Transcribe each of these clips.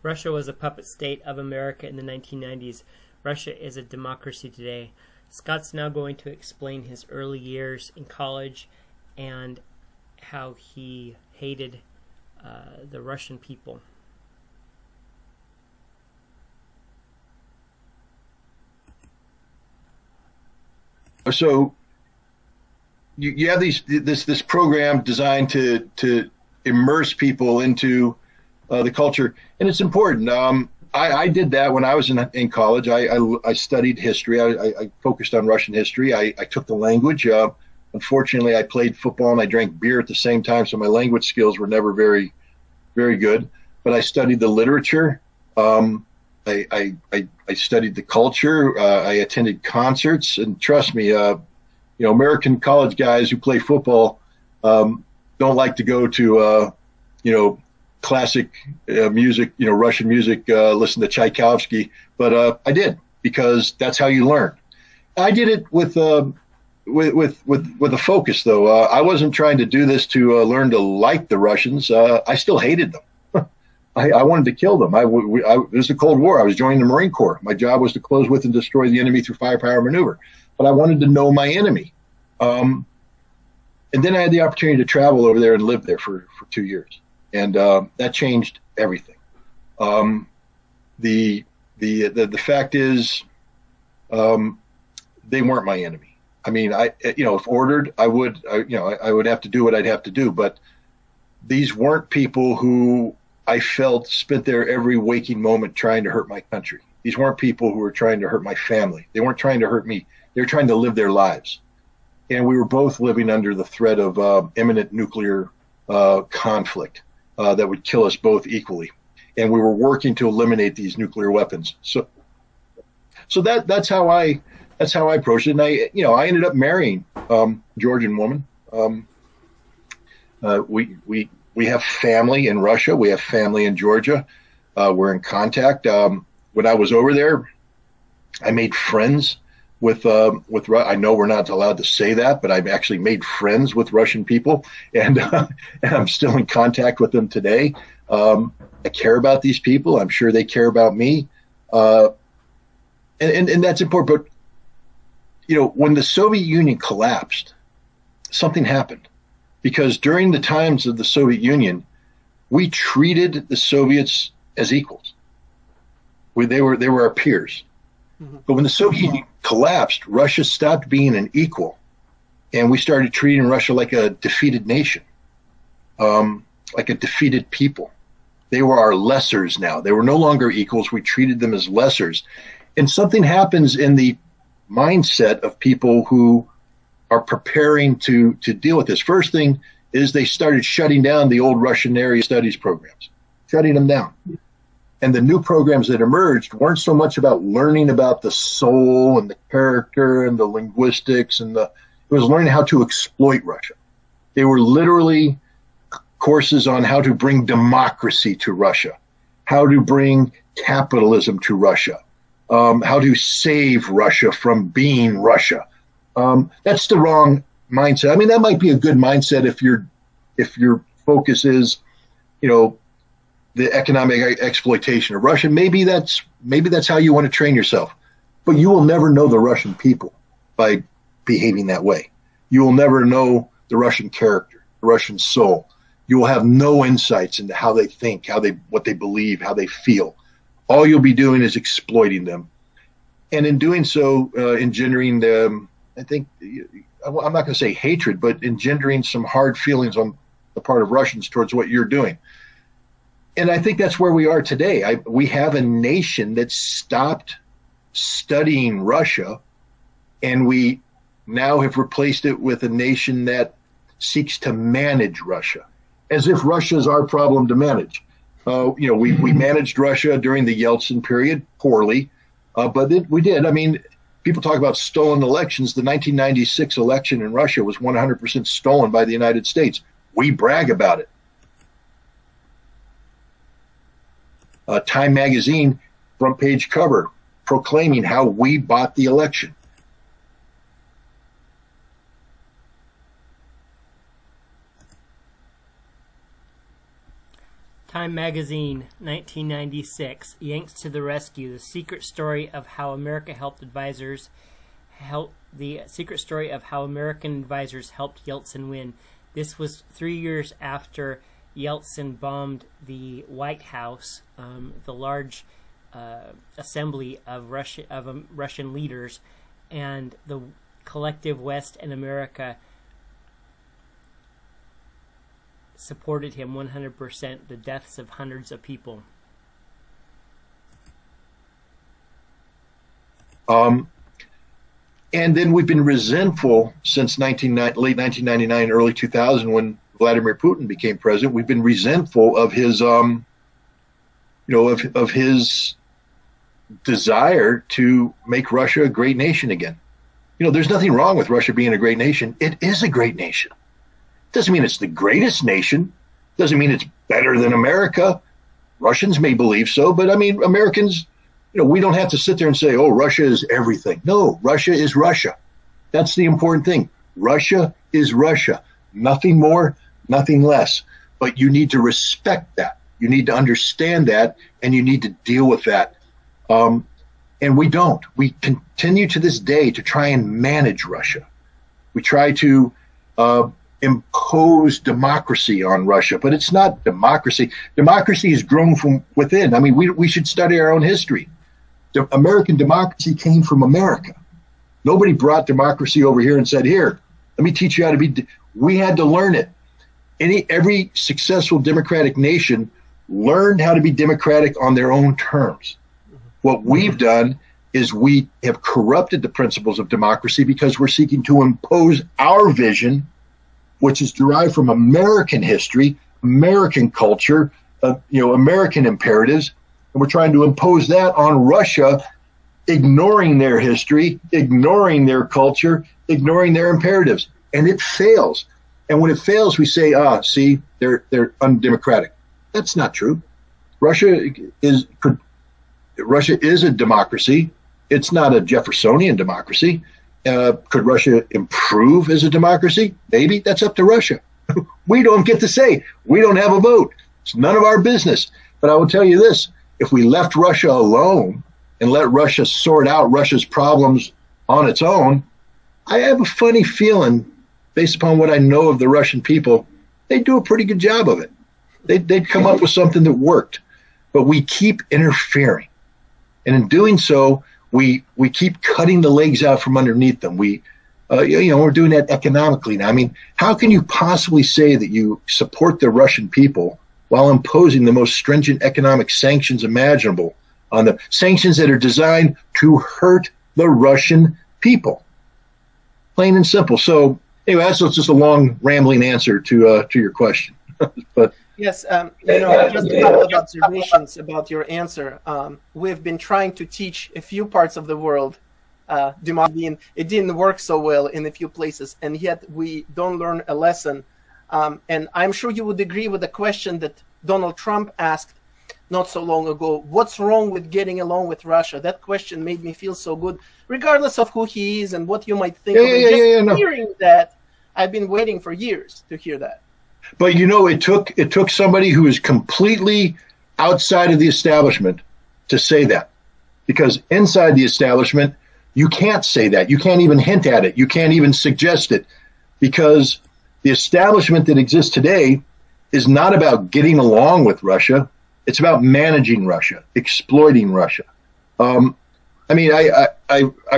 Russia was a puppet state of America in the 1990s. Russia is a democracy today. Scott's now going to explain his early years in college and how he hated the Russian people. So you have this program designed to immerse people into the culture, and it's important. I did that when I was in college. I studied history. I focused on Russian history. I took the language. Unfortunately, I played football and I drank beer at the same time, so my language skills were never very, very good. But I studied the literature. I studied the culture. I attended concerts, and trust me, American college guys who play football don't like to go to classic music, Russian music, listen to Tchaikovsky, but I did, because that's how you learn. I did it with a focus, though. I wasn't trying to do this to learn to like the Russians. I still hated them. I wanted to kill them. It was the Cold War. I was joining the Marine Corps. My job was to close with and destroy the enemy through firepower maneuver. But I wanted to know my enemy. And then I had the opportunity to travel over there and live there for 2 years. And that changed everything. The fact is, they weren't my enemy. I mean, if ordered, I would have to do what I'd have to do. But these weren't people who I felt spent their every waking moment trying to hurt my country. These weren't people who were trying to hurt my family. They weren't trying to hurt me. They were trying to live their lives. And we were both living under the threat of imminent nuclear conflict that would kill us both equally. And we were working to eliminate these nuclear weapons. So that's how I approached it. And I ended up marrying a Georgian woman. We have family in Russia. We have family in Georgia. We're in contact. When I was over there, I made friends with I know we're not allowed to say that, but I've actually made friends with Russian people, and I'm still in contact with them today. I care about these people. I'm sure they care about me, and that's important. But when the Soviet Union collapsed, something happened. Because during the times of the Soviet Union, we treated the Soviets as equals. They were our peers. Mm-hmm. But when the Soviet Union collapsed, Russia stopped being an equal, and we started treating Russia like a defeated nation, like a defeated people. They were our lessers now. They were no longer equals. We treated them as lessers. And something happens in the mindset of people who are preparing to deal with this. First thing is they started shutting down the old Russian area studies programs, shutting them down. And the new programs that emerged weren't so much about learning about the soul and the character and the linguistics it was learning how to exploit Russia. They were literally courses on how to bring democracy to Russia, how to bring capitalism to Russia, how to save Russia from being Russia. That's the wrong mindset. I mean, that might be a good mindset if your focus is, the economic exploitation of Russia. Maybe that's how you want to train yourself. But you will never know the Russian people by behaving that way. You will never know the Russian character, the Russian soul. You will have no insights into how they think, what they believe, how they feel. All you'll be doing is exploiting them, and in doing so, engendering them. I think, I'm not going to say hatred, but engendering some hard feelings on the part of Russians towards what you're doing. And I think that's where we are today. We have a nation that stopped studying Russia, and we now have replaced it with a nation that seeks to manage Russia, as if Russia is our problem to manage. We managed Russia during the Yeltsin period poorly, but we did. I mean, people talk about stolen elections. The 1996 election in Russia was 100% stolen by the United States. We brag about it. Time magazine, front page cover, proclaiming how we bought the election. Time Magazine, 1996, Yanks to the Rescue, the secret story of how America helped advisors the secret story of how American advisors helped Yeltsin win. This was 3 years after Yeltsin bombed the White House, the large assembly of Russian leaders, and the collective West and America supported him 100%, the deaths of hundreds of people. And then we've been resentful since late 1999, early 2000, when Vladimir Putin became president. We've been resentful of his, of his desire to make Russia a great nation again. There's nothing wrong with Russia being a great nation. It is a great nation. Doesn't mean it's the greatest nation. Doesn't mean it's better than America. Russians may believe so, but I mean, Americans, we don't have to sit there and say, oh, Russia is everything. No, Russia is Russia. That's the important thing. Russia is Russia. Nothing more, nothing less. But you need to respect that. You need to understand that, and you need to deal with that. And we don't. We continue to this day to try and manage Russia. We try to impose democracy on Russia, but it's not democracy. Democracy has grown from within. I mean, we should study our own history. The American democracy came from America. Nobody brought democracy over here and said, here, let me teach you how to be. We had to learn it. Every successful democratic nation learned how to be democratic on their own terms. What we've done is we have corrupted the principles of democracy because we're seeking to impose our vision, which is derived from American history, American culture, American imperatives, and we're trying to impose that on Russia, ignoring their history, ignoring their culture, ignoring their imperatives, and it fails. And when it fails, we say, see, they're undemocratic. That's not true. Russia is a democracy. It's not a Jeffersonian democracy. Could Russia improve as a democracy? Maybe. That's up to Russia. We don't get to say. We don't have a vote. It's none of our business. But I will tell you this. If we left Russia alone and let Russia sort out Russia's problems on its own, I have a funny feeling, based upon what I know of the Russian people, they'd do a pretty good job of it. They'd come up with something that worked. But we keep interfering. And in doing so, we keep cutting the legs out from underneath them. We're doing that economically now. I mean, how can you possibly say that you support the Russian people while imposing the most stringent economic sanctions imaginable on the sanctions that are designed to hurt the Russian people? Plain and simple. So anyway, that's just a long, rambling answer to your question. But yes, just a couple of observations about your answer. We've been trying to teach a few parts of the world democracy. It didn't work so well in a few places, and yet we don't learn a lesson. And I'm sure you would agree with the question that Donald Trump asked not so long ago, what's wrong with getting along with Russia? That question made me feel so good, regardless of who he is and what you might think of him. Hearing that, I've been waiting for years to hear that. But it took somebody who is completely outside of the establishment to say that, because inside the establishment you can't say that. You can't even hint at it. You can't even suggest it, because the establishment that exists today is not about getting along with Russia. It's about managing Russia, exploiting Russia. I've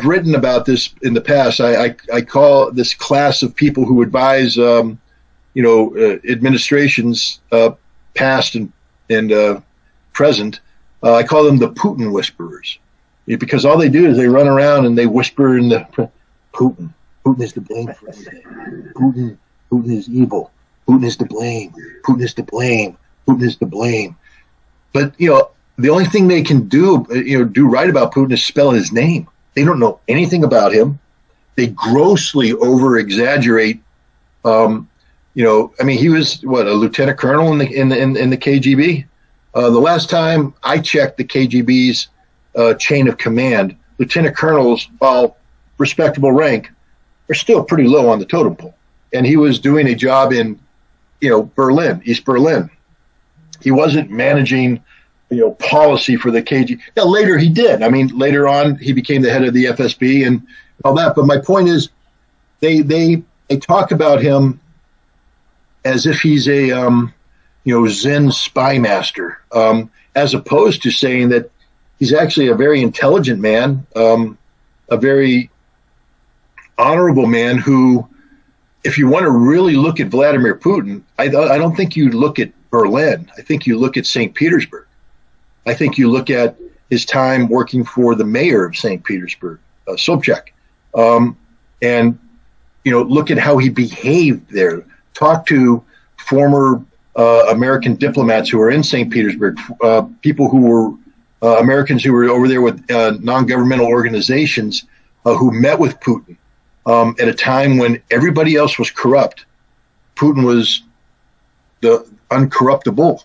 written about this in the past. I call this class of people who advise administrations past and present, I call them the Putin whisperers, because all they do is they run around and they whisper in the Putin. Putin is to blame for everything. Putin is evil. Putin is to blame. Putin is to blame. Putin is to blame. But the only thing they can do right about Putin is spell his name. They don't know anything about him. They grossly over exaggerate. He was a lieutenant colonel in the KGB. The last time I checked the KGB's chain of command, lieutenant colonels, while respectable rank, are still pretty low on the totem pole. And he was doing a job in, Berlin, East Berlin. He wasn't managing, policy for the KGB. Now, later he did. I mean, later on he became the head of the FSB and all that. But my point is, they talk about him as if he's a Zen spy master, as opposed to saying that he's actually a very intelligent man, a very honorable man who, if you want to really look at Vladimir Putin, I don't think you look at Berlin. I think you look at St. Petersburg. I think you look at his time working for the mayor of St. Petersburg, Sobchak, and look at how he behaved there. Talk to former American diplomats who were in St. Petersburg, people who were Americans who were over there with non-governmental organizations who met with Putin at a time when everybody else was corrupt. Putin was the uncorruptible.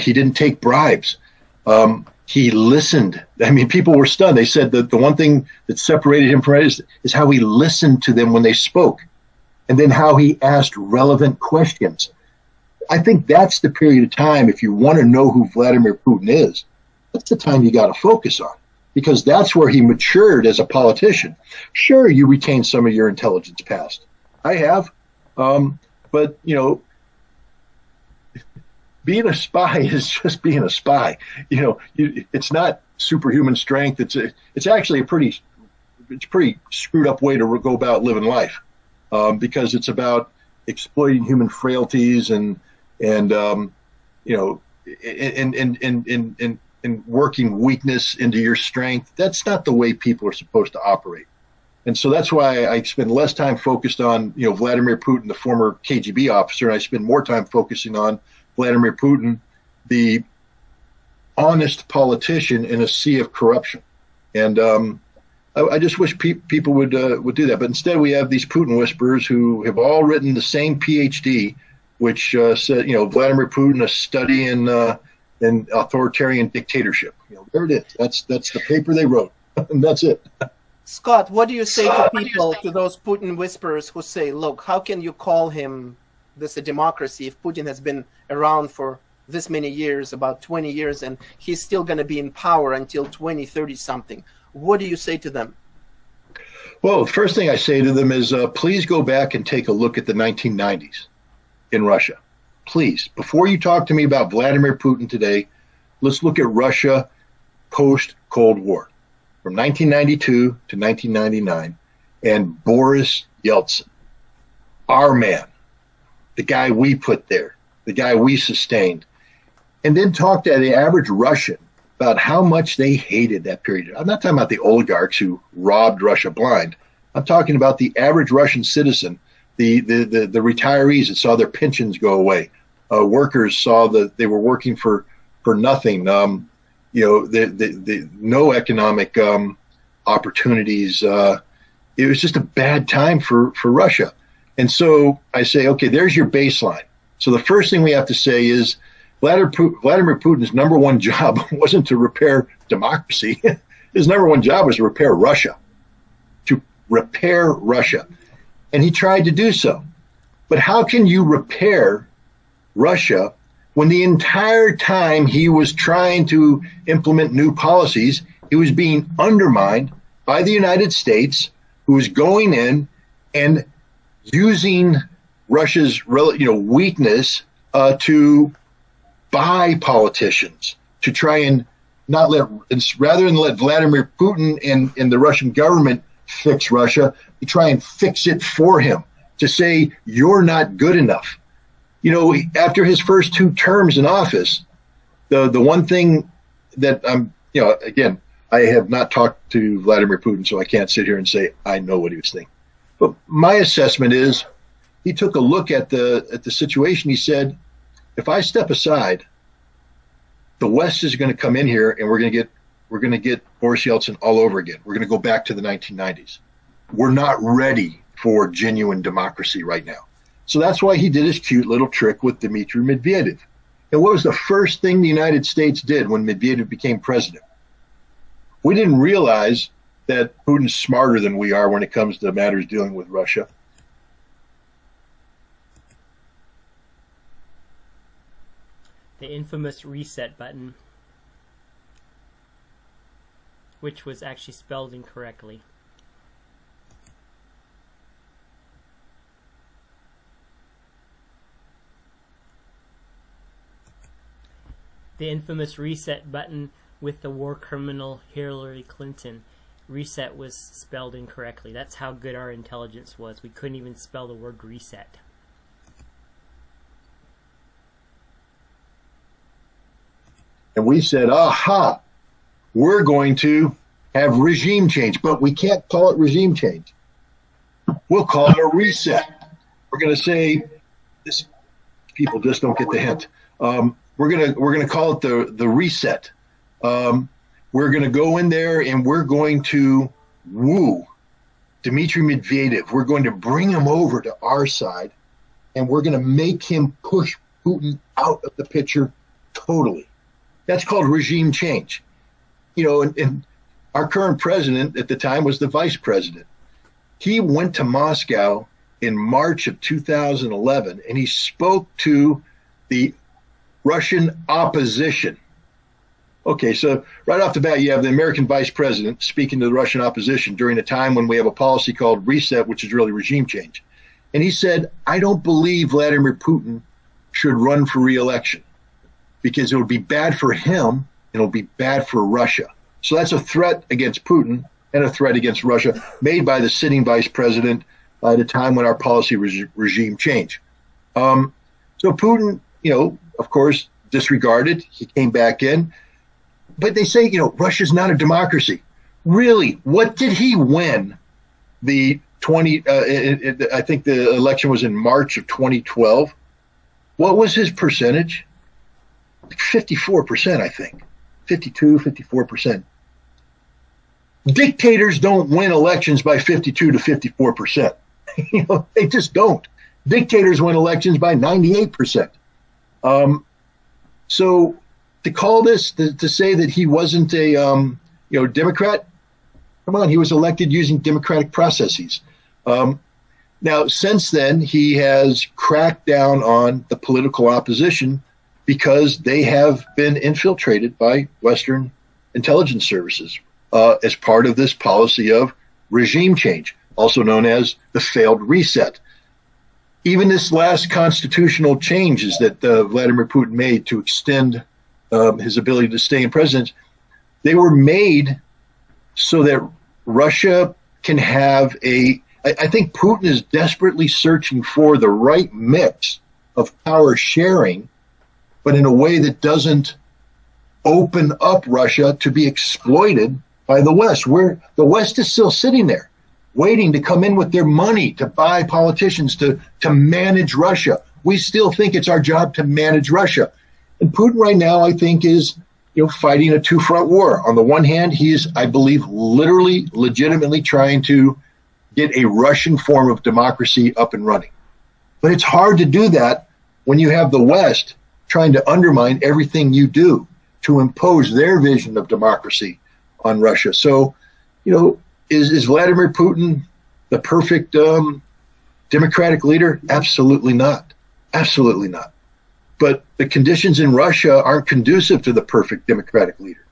He didn't take bribes. He listened. I mean, people were stunned. They said that the one thing that separated him from others is how he listened to them when they spoke, and then how he asked relevant questions. I think that's the period of time, if you want to know who Vladimir Putin is, that's the time you got to focus on, because that's where he matured as a politician. Sure, you retain some of your intelligence past. I have. But, being a spy is just being a spy. It's not superhuman strength. It's actually a pretty screwed up way to go about living life, because it's about exploiting human frailties and working weakness into your strength. That's not the way people are supposed to operate. And so that's why I spend less time focused on, Vladimir Putin, the former KGB officer, and I spend more time focusing on Vladimir Putin, the honest politician in a sea of corruption. And I just wish people would do that. But instead, we have these Putin whisperers who have all written the same PhD, which said, Vladimir Putin, a study in authoritarian dictatorship. There it is. That's the paper they wrote, and that's it. Scott, what do you say to people, to those Putin whisperers who say, look, how can you call him this a democracy if Putin has been around for this many years, about 20 years, and he's still going to be in power until 2030 something? What do you say to them? Well, the first thing I say to them is, please go back and take a look at the 1990s in Russia. Please, before you talk to me about Vladimir Putin today, let's look at Russia post-Cold War, from 1992 to 1999, and Boris Yeltsin, our man, the guy we put there, the guy we sustained, and then talk to the average Russian about how much they hated that period. I'm not talking about the oligarchs who robbed Russia blind. I'm talking about the average Russian citizen, the retirees that saw their pensions go away. Workers saw that they were working for nothing. The no economic opportunities. It was just a bad time for Russia. And so I say, okay, there's your baseline. So the first thing we have to say is Vladimir Putin's number one job wasn't to repair democracy. His number one job was to repair Russia. And he tried to do so. But how can you repair Russia when the entire time he was trying to implement new policies, he was being undermined by the United States, who was going in and using Russia's weakness to buy politicians, to try and rather than let Vladimir Putin and the Russian government fix Russia, to try and fix it for him, to say you're not good enough. After his first 2 terms in office, the one thing that again, I have not talked to Vladimir Putin, so I can't sit here and say I know what he was thinking. But my assessment is he took a look at the situation. He said, if I step aside, the West is going to come in here and we're going to get Boris Yeltsin all over again. We're going to go back to the 1990s. We're not ready for genuine democracy right now. So that's why he did his cute little trick with Dmitry Medvedev. And what was the first thing the United States did when Medvedev became president? We didn't realize that Putin's smarter than we are when it comes to matters dealing with Russia. the infamous reset button, which was actually spelled incorrectly. The infamous reset button with the war criminal Hillary Clinton. Reset was spelled incorrectly. That's how good our intelligence was. We couldn't even spell the word reset. And we said, aha, we're going to have regime change, but we can't call it regime change. We'll call it a reset. We're going to say, this, people just don't get the hint. We're gonna call it the reset. We're gonna go in there and we're going to woo Dmitry Medvedev. We're going to bring him over to our side, and we're going to make him push Putin out of the picture totally. That's called regime change. You know, and our current president at the time was the vice president. He went to Moscow in March of 2011, and he spoke to the Russian opposition. Okay, so right off the bat, you have the American vice president speaking to the Russian opposition during a time when we have a policy called reset, which is really regime change. And he said, I don't believe Vladimir Putin should run for re-election because it would be bad for him and it'll be bad for Russia. So that's a threat against Putin and a threat against Russia made by the sitting vice president at a time when our policy regime changed. So Putin, you know, of course, disregarded. He came back in. But they say, you know, Russia's not a democracy. Really, what did he win the I think the election was in March of 2012. What was his percentage? 54%, I think. 52, 54%. Dictators don't win elections by 52 to 54%. You know, they just don't. Dictators win elections by 98%. So to call this, to say that he wasn't a Democrat, come on, he was elected using democratic processes. Now, since then, he has cracked down on the political opposition because they have been infiltrated by Western intelligence services as part of this policy of regime change, also known as the failed reset. Even this last constitutional changes that Vladimir Putin made to extend his ability to stay in presidency, they were made so that Russia can have I think Putin is desperately searching for the right mix of power sharing, but in a way that doesn't open up Russia to be exploited by the West, where the West is still sitting there, waiting to come in with their money to buy politicians to manage Russia. We still think it's our job to manage Russia. And Putin right now, I think, is fighting a two-front war. On the one hand, he is, I believe, literally, legitimately trying to get a Russian form of democracy up and running. But it's hard to do that when you have the West trying to undermine everything you do to impose their vision of democracy on Russia. So, is Vladimir Putin the perfect democratic leader? Absolutely not. Absolutely not. But the conditions in Russia aren't conducive to the perfect democratic leader.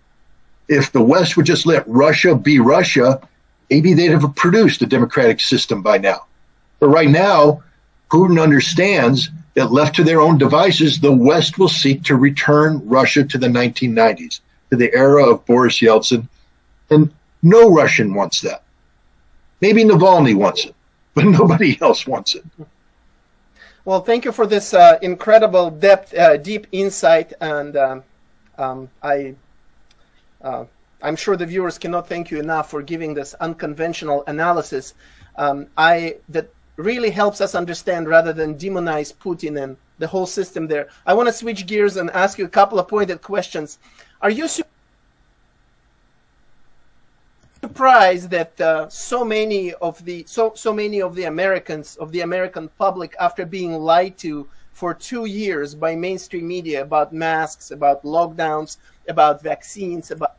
If the West would just let Russia be Russia, maybe they'd have produced a democratic system by now. But right now, Putin understands that left to their own devices, the West will seek to return Russia to the 1990s, to the era of Boris Yeltsin. And no Russian wants that. Maybe Navalny wants it, but nobody else wants it. Well, thank you for this incredible deep insight, and I'm sure the viewers cannot thank you enough for giving this unconventional analysis. That really helps us understand rather than demonize Putin and the whole system there. I want to switch gears and ask you a couple of pointed questions. Are you surprised that so many of the Americans, of the American public, after being lied to for 2 years by mainstream media about masks, about lockdowns, about vaccines, about